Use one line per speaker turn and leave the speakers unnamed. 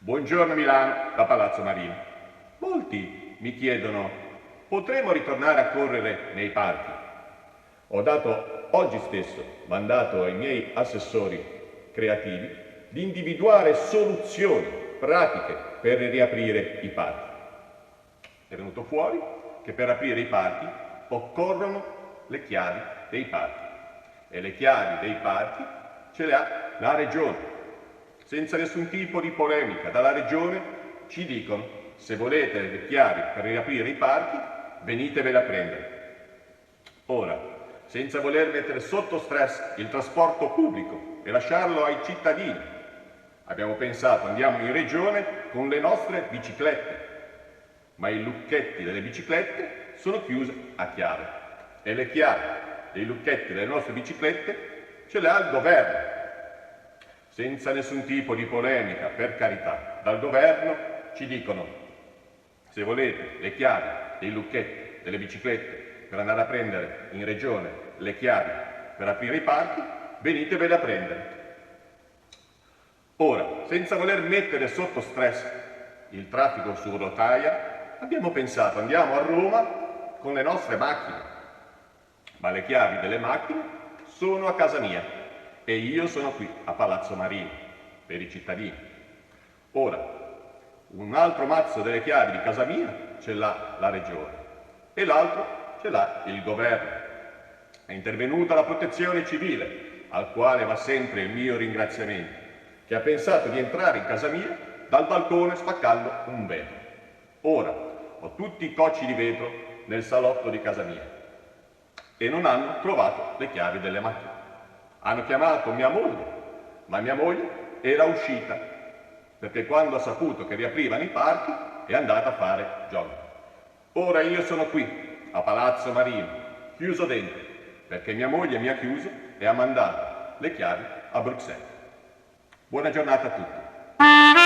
Buongiorno Milano, da Palazzo Marino. Molti mi chiedono, potremo ritornare a correre nei parchi? Ho dato oggi stesso mandato ai miei assessori creativi di individuare soluzioni pratiche per riaprire i parchi. È venuto fuori che per aprire i parchi occorrono le chiavi dei parchi e le chiavi dei parchi ce le ha la Regione. Senza nessun tipo di polemica dalla Regione ci dicono: se volete le chiavi per riaprire i parchi, venitevele a prendere. Ora, senza voler mettere sotto stress il trasporto pubblico e lasciarlo ai cittadini, abbiamo pensato andiamo in Regione con le nostre biciclette, ma i lucchetti delle biciclette sono chiusi a chiave e le chiavi dei lucchetti delle nostre biciclette ce le ha il governo. Senza nessun tipo di polemica, per carità, dal governo ci dicono: se volete le chiavi dei lucchetti delle biciclette per andare a prendere in Regione le chiavi per aprire i parchi, venitevele a prendere. Ora, senza voler mettere sotto stress il traffico su rotaia, abbiamo pensato andiamo a Roma con le nostre macchine, ma le chiavi delle macchine sono a casa mia e io sono qui a Palazzo Marino per i cittadini. Ora, un altro mazzo delle chiavi di casa mia ce l'ha la Regione e l'altro ce l'ha il governo. È intervenuta la Protezione Civile, al quale va sempre il mio ringraziamento, che ha pensato di entrare in casa mia dal balcone spaccando un vetro. Ora ho tutti i cocci di vetro nel salotto di casa mia e non hanno trovato le chiavi delle macchine. Hanno chiamato mia moglie, ma mia moglie era uscita perché quando ha saputo che riaprivano i parchi è andata a fare jogging. Ora io sono qui a Palazzo Marino, chiuso dentro, perché mia moglie mi ha chiuso e ha mandato le chiavi a Bruxelles. Buona giornata a tutti.